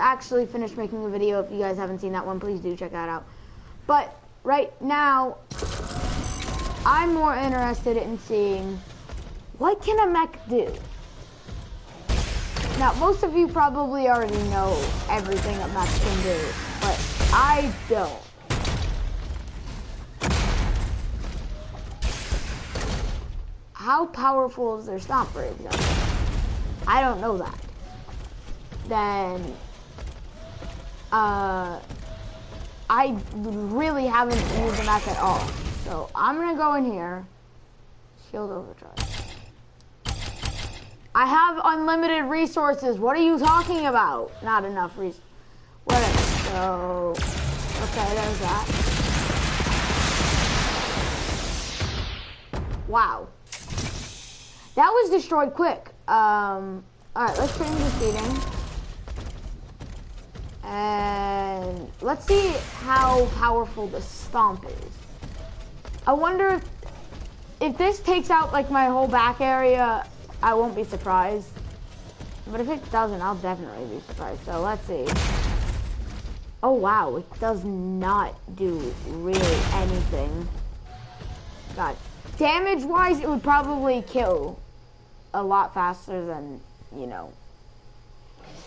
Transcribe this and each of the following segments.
actually finished making a video. If you guys haven't seen that one, please do check that out. But right now, I'm more interested in seeing what can a mech do. Now, most of you probably already know everything a mech can do, but I don't. How powerful is their stomp, for example? I don't know that. Then, I really haven't used the mech at all. So I'm gonna go in here, shield overcharge. I have unlimited resources. What are you talking about? Not enough resources. Whatever. So, okay, there's that. Wow. That was destroyed quick. Alright, let's change the speeding. And let's see how powerful the stomp is. I wonder if this takes out like my whole back area, I won't be surprised. But if it doesn't, I'll definitely be surprised. So let's see. Oh wow, it does not do really anything. God. Damage-wise, it would probably kill a lot faster than, you know,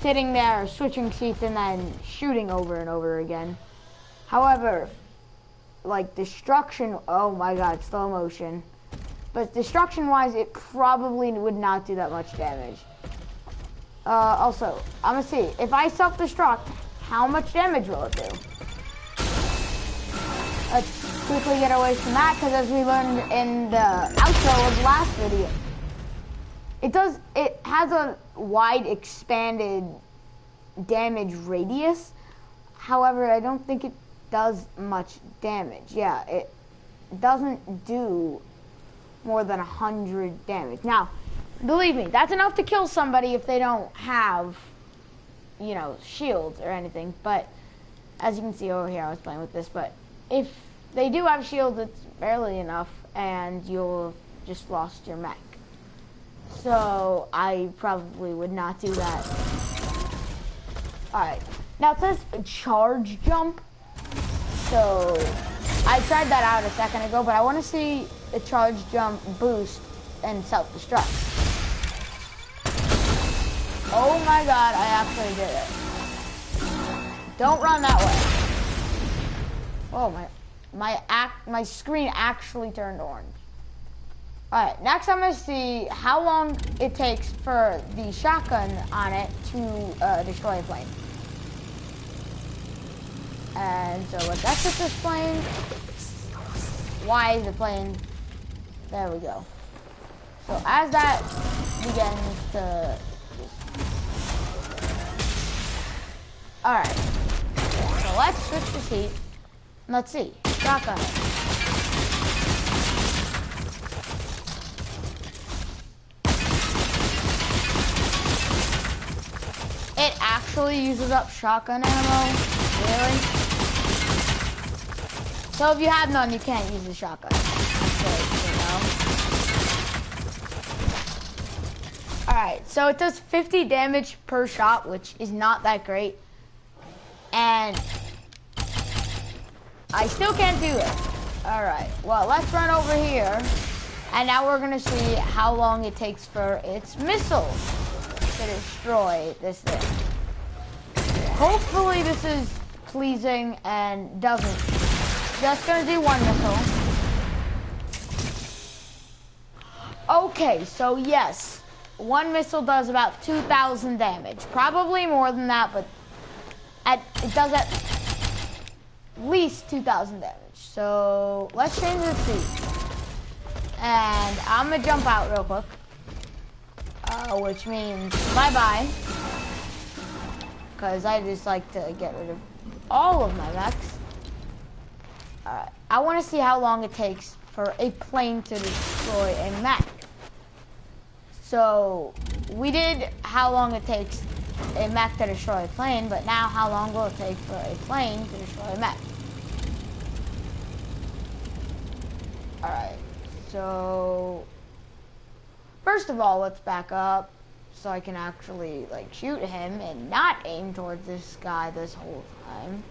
sitting there, switching seats, and then shooting over and over again. However, like destruction, oh my god, slow motion. But destruction-wise, it probably would not do that much damage. Also, I'm gonna see, if I self-destruct, how much damage will it do? Let's quickly get away from that, because as we learned in the outro of the last video, it has a wide expanded damage radius. However, I don't think it does much damage. Yeah, it doesn't do more than 100 damage. Now, believe me, that's enough to kill somebody if they don't have, you know, shields or anything. But as you can see over here, I was playing with this, but if they do have shields, it's barely enough, and you'll just lost your mech. So I probably would not do that. Alright, now it says charge jump. So I tried that out a second ago, but I want to see the charge jump boost and self-destruct. Oh my god, I actually did it. Don't run that way. Oh my screen actually turned orange. Alright, next I'm going to see how long it takes for the shotgun on it to destroy a plane. And so let's exit this plane. Why the plane? There we go. So as that begins to... Alright, so let's switch the seat. Let's see, shotgun it. It actually uses up shotgun ammo? Really? So if you have none, you can't use the shotgun. So, you know. Alright, so it does 50 damage per shot, which is not that great. And I still can't do it. Alright, well, let's run over here. And now we're going to see how long it takes for its missile to destroy this thing. Hopefully this is pleasing and doesn't. Just gonna do one missile. Okay, so yes, one missile does about 2,000 damage. Probably more than that, but it does at least 2,000 damage. So let's change the seat. And I'm gonna jump out real quick. Which means bye-bye. Because I just like to get rid of all of my mechs. Alright, I want to see how long it takes for a plane to destroy a mech. So, we did how long it takes a mech to destroy a plane, but now how long will it take for a plane to destroy a mech? Alright, so... First of all, let's back up. so I can actually like shoot him and not aim towards this guy this whole time.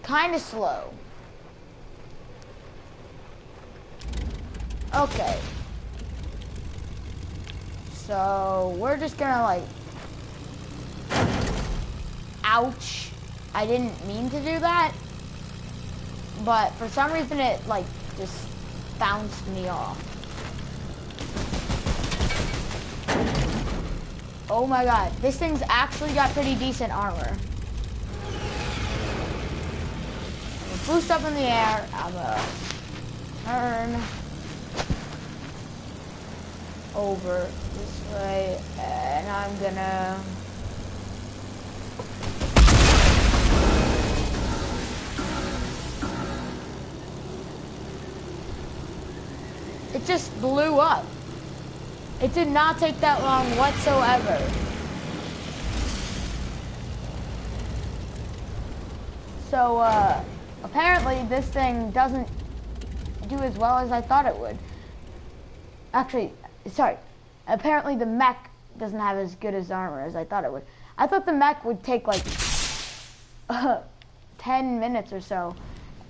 Kind of slow. Okay. So we're just gonna like, ouch. I didn't mean to do that, but for some reason it like just bounced me off. Oh my god, this thing's actually got pretty decent armor. I'm gonna boost up in the air, I'm gonna turn over this way, and I'm gonna it just blew up. It did not take that long whatsoever. So, apparently this thing doesn't do as well as I thought it would. Actually, sorry. Apparently the mech doesn't have as good as armor as I thought it would. I thought the mech would take like 10 minutes or so,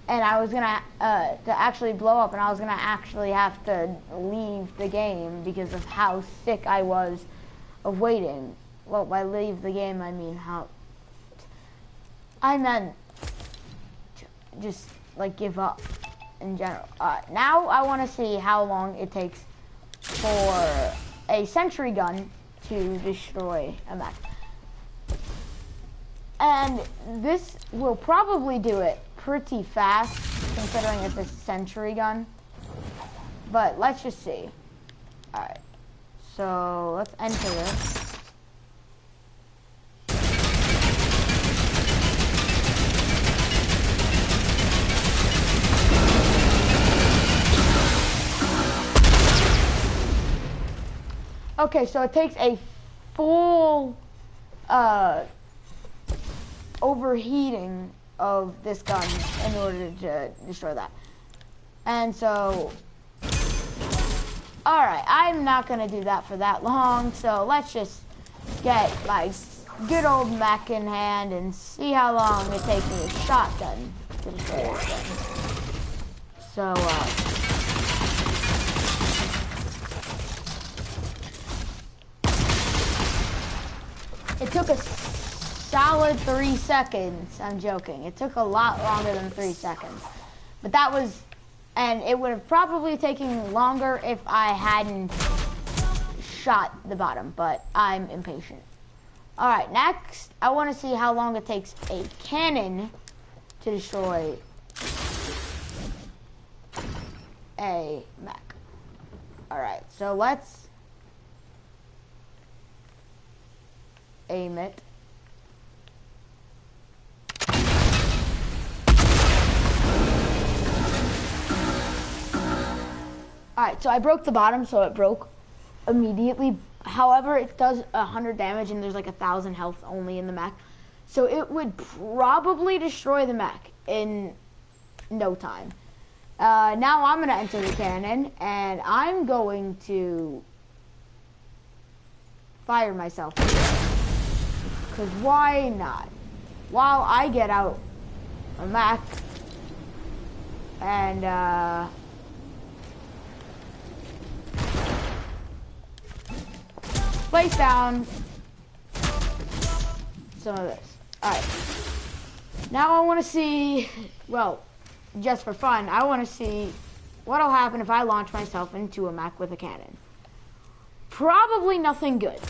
and I was gonna to actually blow up, and I was gonna actually have to leave the game because of how sick I was of waiting. Well, by leave the game, I mean how I meant just like give up in general. Now I want to see how long it takes for a sentry gun to destroy a mech. And this will probably do it pretty fast, considering it's a sentry gun. But let's just see. Alright, so let's enter this. Okay, so it takes a full overheating of this gun in order to destroy that. And so, alright, I'm not gonna do that for that long, so let's just get my good old mech in hand and see how long it takes me a shotgun to destroy this thing. So, it took a solid 3 seconds. I'm joking. It took a lot longer than 3 seconds. But that was, and it would have probably taken longer if I hadn't shot the bottom, but I'm impatient. All right, next, I want to see how long it takes a cannon to destroy a mech. All right, so let's aim it. Alright, so I broke the bottom, so it broke immediately. However, it does 100 damage and there's like 1,000 health only in the mech. So it would probably destroy the mech in no time. Now I'm going to enter the cannon and I'm going to fire myself. Because why not? While I get out a mech and place down some of this. Alright. Now I want to see, well, just for fun, I want to see what'll happen if I launch myself into a mech with a cannon. Probably nothing good.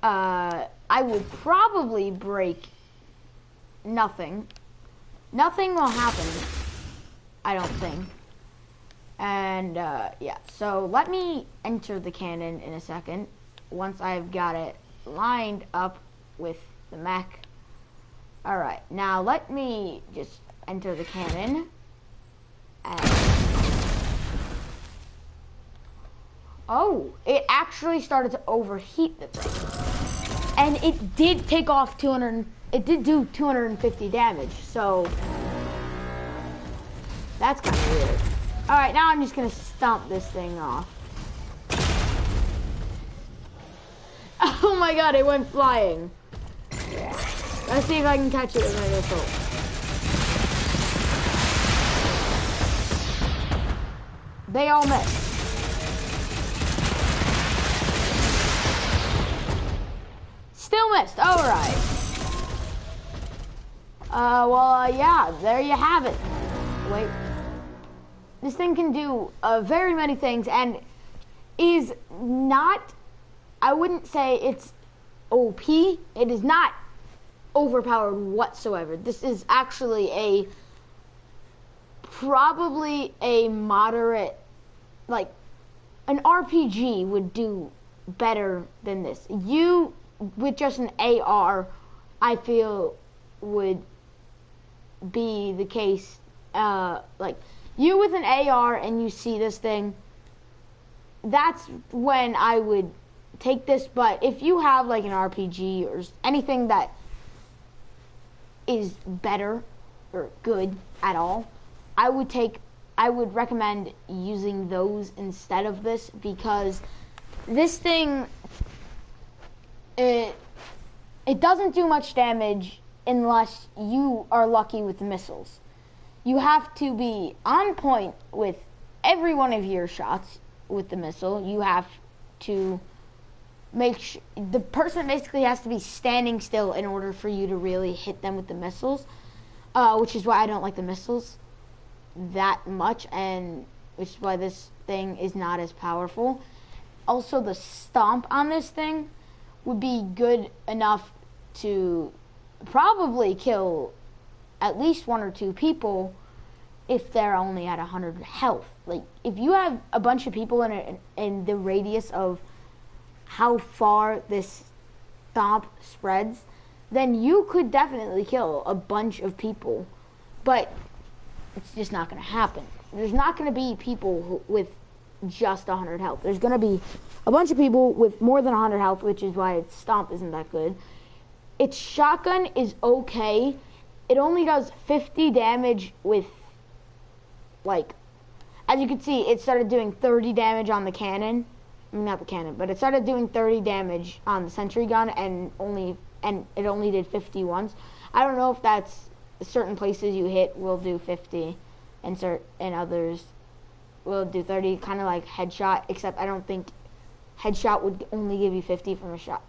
I would probably break nothing. Nothing will happen, I don't think. And yeah, so let me enter the cannon in a second once I've got it lined up with the mech. Alright, now let me just enter the cannon. And oh, it actually started to overheat the thing. And it did take off 200, it did do 250 damage, so that's kind of weird. Alright, now I'm just gonna stomp this thing off. Oh my god, it went flying. Let's see if I can catch it with my missile. They all missed. Still missed, alright. Yeah, there you have it. Wait. This thing can do very many things and is not, I wouldn't say it's OP. It is not overpowered whatsoever. This is actually probably a moderate, like, an RPG would do better than this. You, with just an AR, I feel would be the case, like, you with an AR and you see this thing, that's when I would take this. But if you have like an RPG or anything that is better or good at all, I would recommend using those instead of this, because this thing, it doesn't do much damage unless you are lucky with the missiles. You have to be on point with every one of your shots with the missile. You have to make sure the person basically has to be standing still in order for you to really hit them with the missiles, which is why I don't like the missiles that much, and which is why this thing is not as powerful. Also, the stomp on this thing would be good enough to probably kill at least 1 or 2 people if they're only at 100 health. Like, if you have a bunch of people in the radius of how far this stomp spreads, then you could definitely kill a bunch of people. But it's just not going to happen. There's not going to be people with just 100 health. There's going to be a bunch of people with more than 100 health, which is why its stomp isn't that good. Its shotgun is okay. It only does 50 damage with, like, as you can see, it started doing 30 damage on the cannon. I mean, not the cannon, but it started doing 30 damage on the sentry gun, and it only did 50 once. I don't know if that's certain places you hit will do 50, and others will do 30, kind of like headshot. Except I don't think headshot would only give you 50 from a shot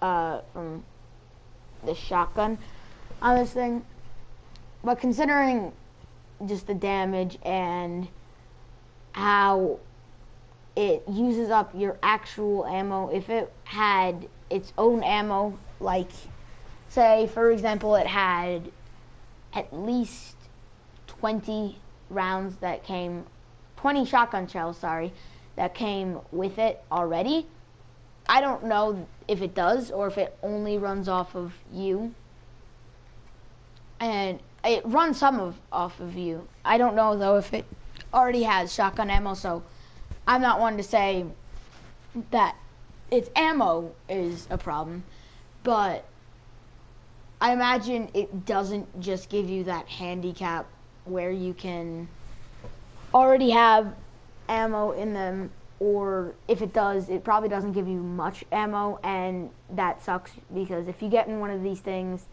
from the shotgun on this thing. But considering just the damage and how it uses up your actual ammo, if it had its own ammo, like, say, for example, it had at least 20 rounds that came, 20 shotgun shells, that came with it already. I don't know if it does or if it only runs off of you. And it runs some off of you. I don't know, though, if it already has shotgun ammo, so I'm not one to say that its ammo is a problem. But I imagine it doesn't just give you that handicap where you can already have ammo in them, or if it does, it probably doesn't give you much ammo, and that sucks, because if you get in one of these things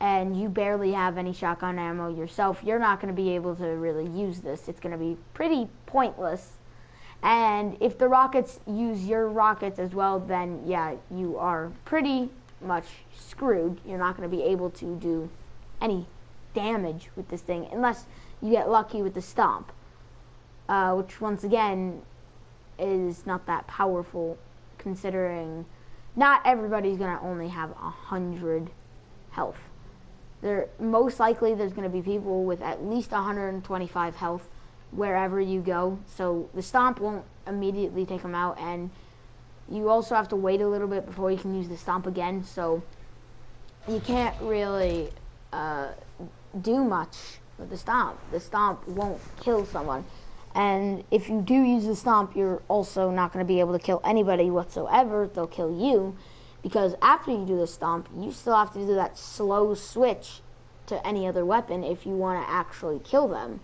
and you barely have any shotgun ammo yourself, you're not going to be able to really use this. It's going to be pretty pointless. And if the rockets use your rockets as well, then yeah, you are pretty much screwed. You're not going to be able to do any damage with this thing unless you get lucky with the stomp, which once again is not that powerful, considering not everybody's going to only have 100 health. Most likely there's going to be people with at least 125 health wherever you go, so the stomp won't immediately take them out, and you also have to wait a little bit before you can use the stomp again, so you can't really do much with the stomp. The stomp won't kill someone, and if you do use the stomp, you're also not going to be able to kill anybody whatsoever. They'll kill you, because after you do the stomp, you still have to do that slow switch to any other weapon if you want to actually kill them.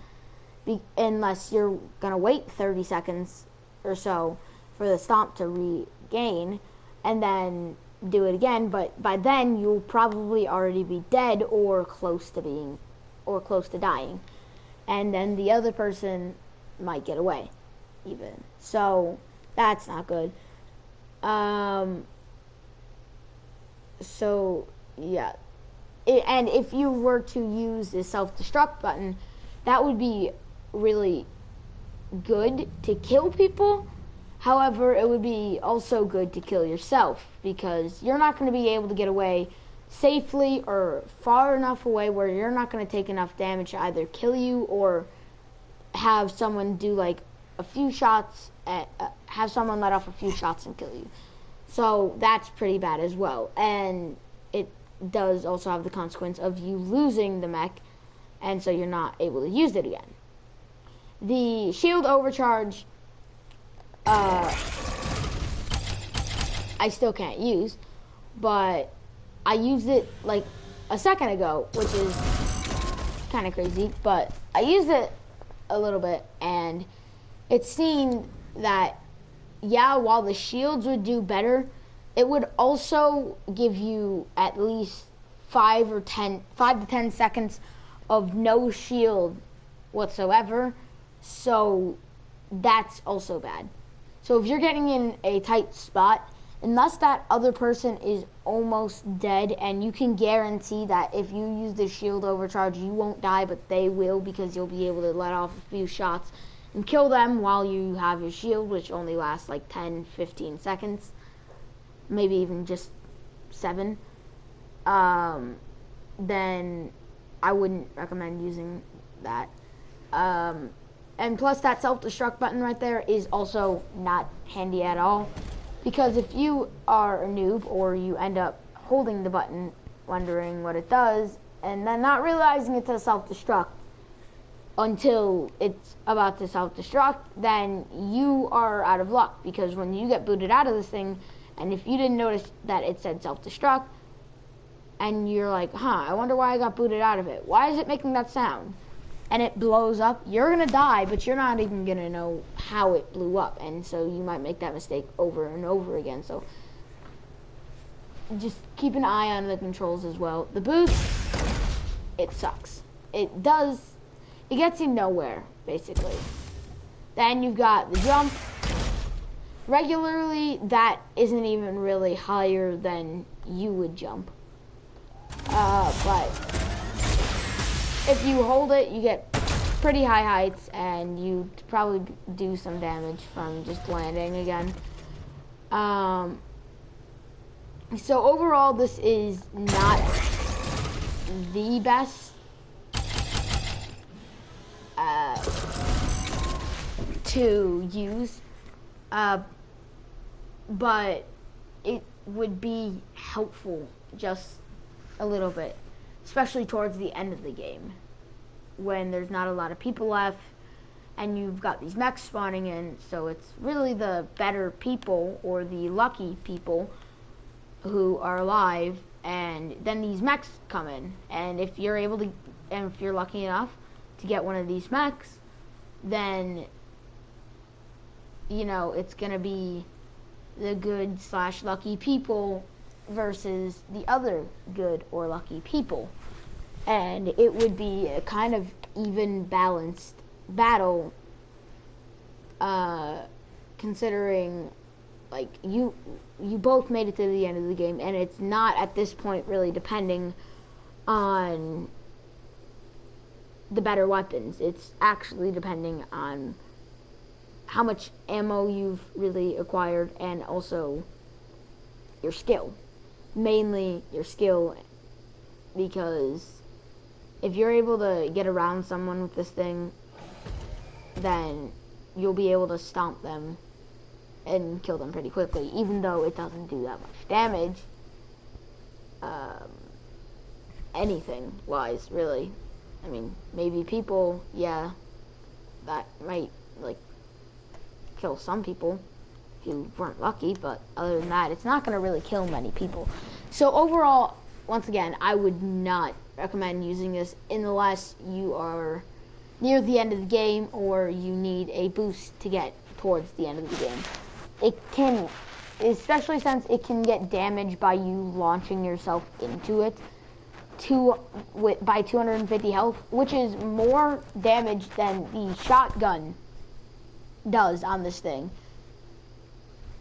unless you're gonna wait 30 seconds or so for the stomp to regain, and then do it again. But by then you'll probably already be dead or close to dying, and then the other person might get away even. So that's not good. So yeah, and if you were to use the self-destruct button, that would be really good to kill people. However, it would be also good to kill yourself, because you're not going to be able to get away safely or far enough away where you're not going to take enough damage to either kill you or have someone do like a few shots, have someone let off a few shots and kill you. So that's pretty bad as well. And it does also have the consequence of you losing the mech, and so you're not able to use it again. The shield overcharge, I still can't use, but I used it like a second ago, which is kind of crazy, but I used it a little bit, and it seemed that, yeah, while the shields would do better, it would also give you at least 5 to 10 seconds of no shield whatsoever. So that's also bad. So if you're getting in a tight spot, unless that other person is almost dead, and you can guarantee that if you use the shield overcharge, you won't die, but they will, because you'll be able to let off a few shots and kill them while you have your shield, which only lasts like 10-15 seconds, maybe even just 7, then I wouldn't recommend using that. And plus, that self-destruct button right there is also not handy at all, because if you are a noob or you end up holding the button wondering what it does and then not realizing it's a self-destruct until it's about to self-destruct, then you are out of luck, because when you get booted out of this thing, and if you didn't notice that it said self-destruct and you're like, I wonder why I got booted out of it, why is it making that sound, and it blows up, you're gonna die, but you're not even gonna know how it blew up, and so you might make that mistake over and over again. So just keep an eye on the controls as well. The boost, it sucks. It gets you nowhere, basically. Then you've got the jump. Regularly, that isn't even really higher than you would jump. But if you hold it, you get pretty high heights, and you probably do some damage from just landing again. So overall, this is not the best to use, but it would be helpful just a little bit, especially towards the end of the game when there's not a lot of people left and you've got these mechs spawning in. So it's really the better people or the lucky people who are alive, and then these mechs come in, and if you're lucky enough to get one of these mechs, then it's gonna be the good / lucky people versus the other good or lucky people, and it would be a kind of even balanced battle, considering like you both made it to the end of the game, and it's not at this point really depending on the better weapons. It's actually depending on how much ammo you've really acquired, and also your skill. Mainly your skill, because if you're able to get around someone with this thing, then you'll be able to stomp them and kill them pretty quickly, even though it doesn't do that much damage, anything wise, really. I mean, maybe people, yeah, that might like kill some people who weren't lucky, but other than that, it's not going to really kill many people. So overall, once again, I would not recommend using this unless you are near the end of the game, or you need a boost to get towards the end of the game. It can, especially since it can get damaged by you launching yourself into it by 250 health, which is more damage than the shotgun does on this thing.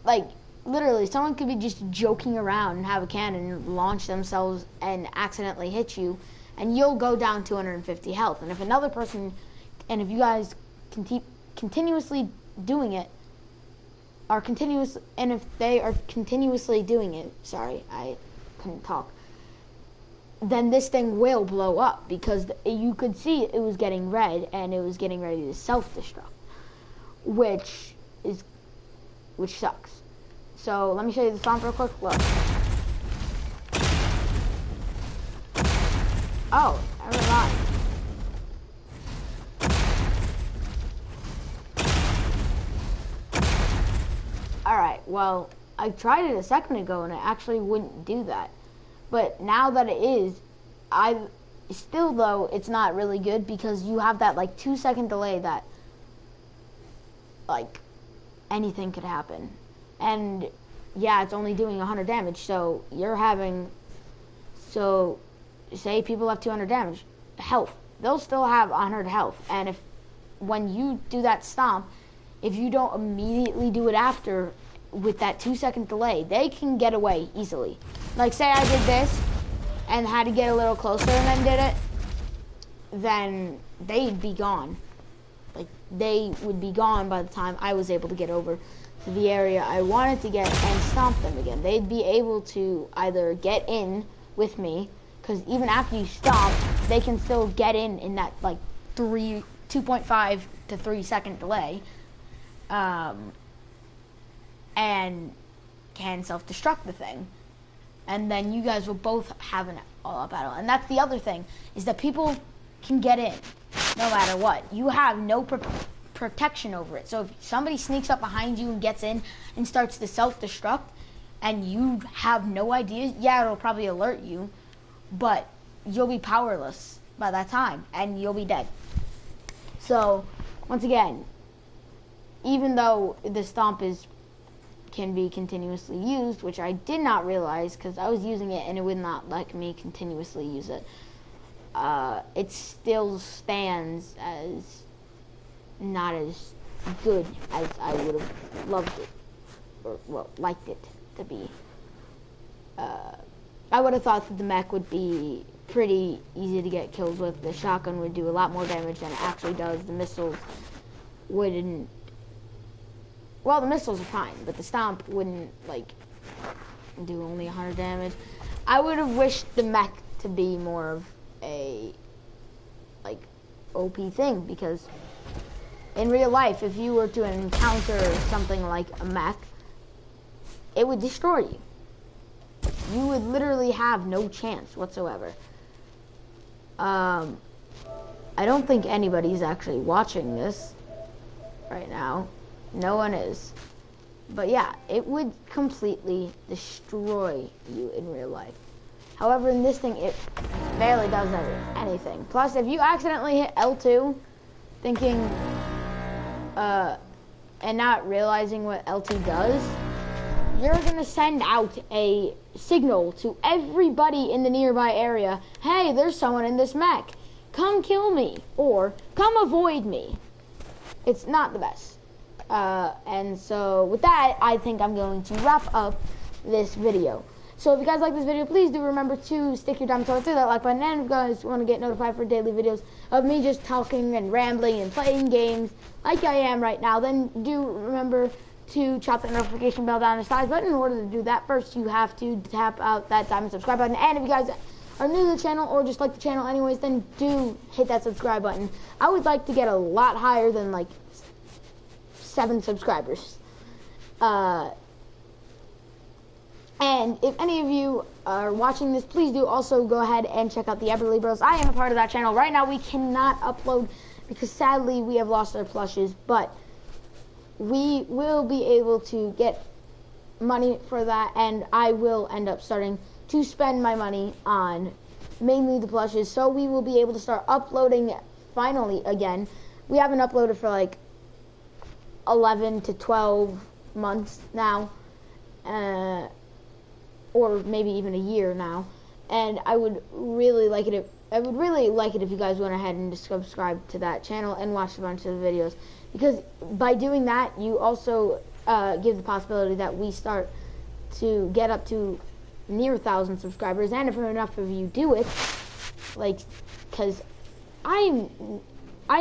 Like, literally, someone could be just joking around and have a cannon launch themselves and accidentally hit you, and you'll go down 250 health. And if another person, and if you guys continuously doing it, and if they are continuously doing it, sorry, I couldn't talk, then this thing will blow up, because you could see it was getting red and it was getting ready to self-destruct, which sucks. So let me show you the stomp real quick. Look. Oh, never mind. Alright, well, I tried it a second ago and it actually wouldn't do that. But now that it is, still though, it's not really good, because you have that like 2-second delay that like anything could happen. And yeah, it's only doing 100 damage, so say people have 200 damage health, they'll still have 100 health. And when you do that stomp, if you don't immediately do it after with that 2-second delay, they can get away easily. Like, say I did this and had to get a little closer and then did it, then they'd be gone. Like, they would be gone by the time I was able to get over to the area I wanted to get and stomp them again. They'd be able to either get in with me, because even after you stomp, they can still get in that like 2.5 to 3 second delay, and can self-destruct the thing. And then you guys will both have an all-out battle. And that's the other thing, is that people can get in no matter what. You have no protection over it. So if somebody sneaks up behind you and gets in and starts to self-destruct, and you have no idea, yeah, it'll probably alert you, but you'll be powerless by that time, and you'll be dead. So, once again, even though the stomp can be continuously used, which I did not realize because I was using it and it would not let me continuously use it, it still stands as not as good as I would have loved it, or well, liked it to be. I would have thought that the mech would be pretty easy to get kills with. The shotgun would do a lot more damage than it actually does. The missiles wouldn't. Well, the missiles are fine, but the stomp wouldn't like do only 100 damage. I would have wished the mech to be more of a like OP thing, because in real life, if you were to encounter something like a mech, it would destroy you. You would literally have no chance whatsoever. I don't think anybody's actually watching this right now. No one is. But yeah, it would completely destroy you in real life. However, in this thing, it barely does anything. Plus, if you accidentally hit L2, thinking, and not realizing what L2 does, you're going to send out a signal to everybody in the nearby area, hey, there's someone in this mech. Come kill me, or come avoid me. It's not the best. And so with that, I think I'm going to wrap up this video. So if you guys like this video, please do remember to stick your thumb towards that like button. And if you guys want to get notified for daily videos of me just talking and rambling and playing games like I am right now, then do remember to chop that notification bell down the side button. In order to do that, first you have to tap out that diamond subscribe button. And if you guys are new to the channel or just like the channel anyways, then do hit that subscribe button. I would like to get a lot higher than like 7 subscribers. And if any of you are watching this, please do also go ahead and check out the Everly Bros. I am a part of that channel. Right now we cannot upload because sadly we have lost our plushes, but we will be able to get money for that, and I will end up starting to spend my money on mainly the plushes, so we will be able to start uploading finally, again, we haven't uploaded for like 11 to 12 months now, or maybe even a year now. And I would really like it if you guys went ahead and just subscribe to that channel and watched a bunch of the videos, because by doing that, you also give the possibility that we start to get up to near 1,000 subscribers. And if enough of you do it, like, because I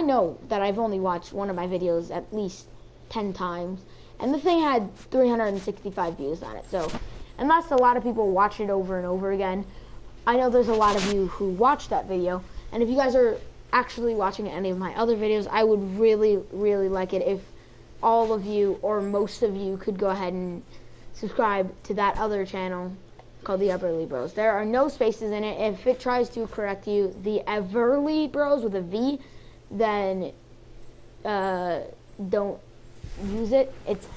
know that I've only watched one of my videos at least 10 times, and the thing had 365 views on it. So unless a lot of people watch it over and over again, I know there's a lot of you who watch that video. And if you guys are actually watching any of my other videos, I would really, really like it if all of you or most of you could go ahead and subscribe to that other channel called the Everly Bros. There are no spaces in it. If it tries to correct you, the Everly Bros with a V, then don't use it. It's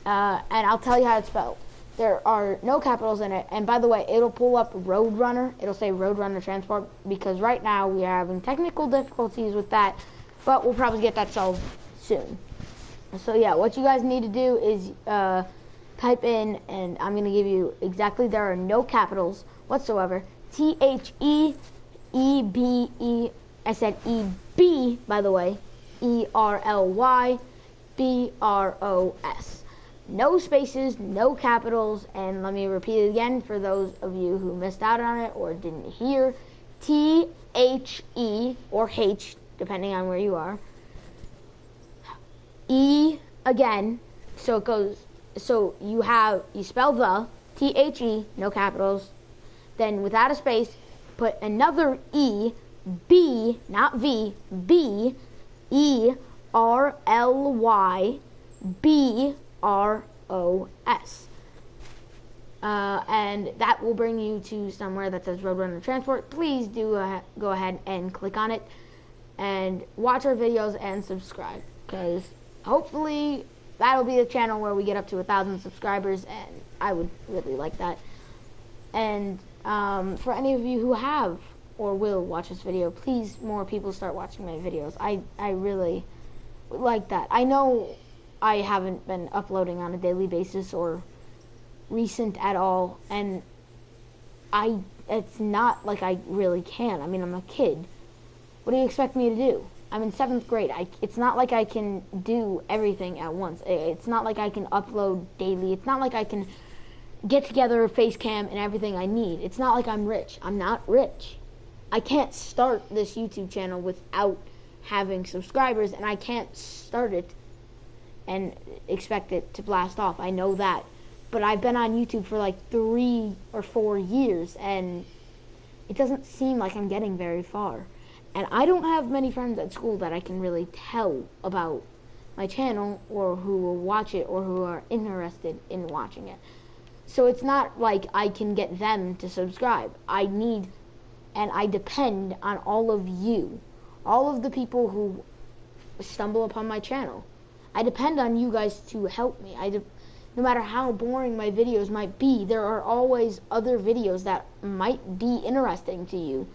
and I'll tell you how it's spelled. There are no capitals in it, and by the way, it'll pull up Roadrunner. It'll say Roadrunner Transport, because right now we are having technical difficulties with that, but we'll probably get that solved soon. So yeah, what you guys need to do is type in, and I'm going to give you exactly, there are no capitals whatsoever, THEEBE, I said EB, by the way, ERLYBROS. No spaces, no capitals, and let me repeat it again for those of you who missed out on it or didn't hear. THE, or H, depending on where you are. E again, so it goes, so you spell the, THE, no capitals, then without a space, put another E, B, not V, B, ERLYBROS. And that will bring you to somewhere that says Roadrunner Transport. Please do go ahead and click on it and watch our videos and subscribe, because hopefully that'll be the channel where we get up to 1,000 subscribers, and I would really like that. And for any of you who have or will watch this video, please more people start watching my videos. I really would like that. I know I haven't been uploading on a daily basis or recent at all, and it's not like I really can. I mean, I'm a kid. What do you expect me to do? I'm in 7th grade. It's not like I can do everything at once. It's not like I can upload daily. It's not like I can get together a face cam and everything I need. It's not like I'm rich. I'm not rich. I can't start this YouTube channel without having subscribers, and I can't start it and expect it to blast off. I know that. But I've been on YouTube for like 3 or 4 years, and it doesn't seem like I'm getting very far. And I don't have many friends at school that I can really tell about my channel, or who will watch it, or who are interested in watching it. So it's not like I can get them to subscribe. I need, and I depend on all of you, all of the people who stumble upon my channel. I depend on you guys to help me. No matter how boring my videos might be, there are always other videos that might be interesting to you.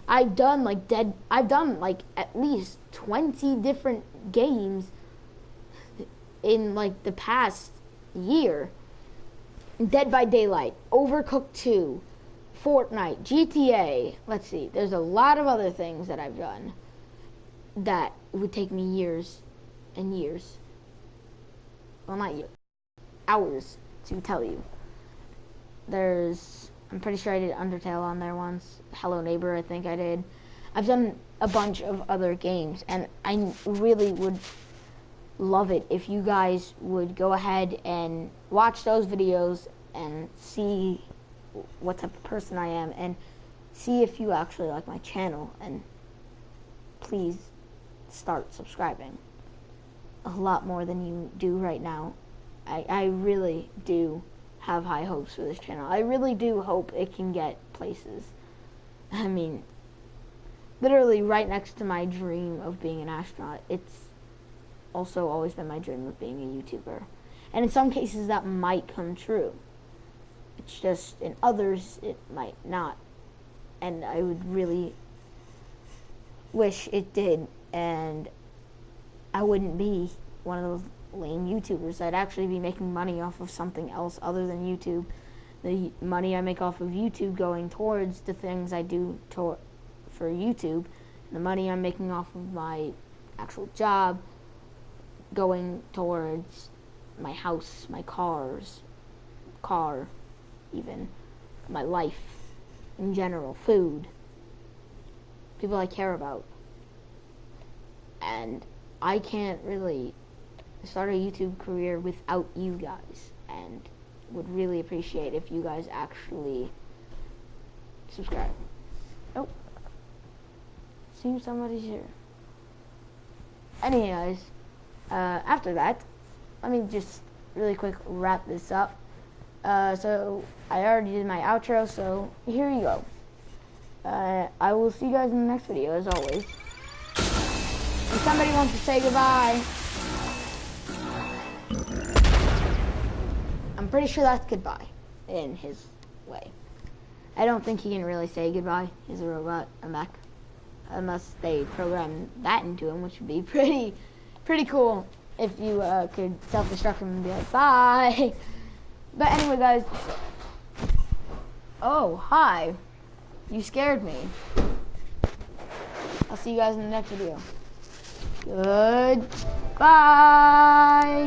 I've done like at least 20 different games in like the past year. Dead by Daylight, Overcooked 2, Fortnite, GTA. Let's see, there's a lot of other things that I've done that would take me years and years. Well, not years, hours to tell you. I'm pretty sure I did Undertale on there once. Hello Neighbor, I think I did. I've done a bunch of other games, and I really would love it if you guys would go ahead and watch those videos and see what type of person I am, and see if you actually like my channel, and please start subscribing a lot more than you do right now. I really do have high hopes for this channel. I really do hope it can get places. I mean, literally right next to my dream of being an astronaut, it's also always been my dream of being a YouTuber. And in some cases that might come true. It's just in others it might not. And I would really wish it did, and I wouldn't be one of those lame YouTubers. I'd actually be making money off of something else other than YouTube. The money I make off of YouTube going towards the things I do for YouTube. The money I'm making off of my actual job going towards my house, my car, even my life in general, food, people I care about. And I can't really start a YouTube career without you guys, and would really appreciate if you guys actually subscribe. Oh, seems somebody's here. Anyways, after that, let me just really quick wrap this up. So I already did my outro, so here you go. I will see you guys in the next video, as always. If somebody wants to say goodbye, I'm pretty sure that's goodbye in his way. I don't think he can really say goodbye. He's a robot, a mech. Unless they program that into him, which would be pretty cool if you could self-destruct him and be like, bye. But anyway, guys. Oh, hi. You scared me. I'll see you guys in the next video. Goodbye.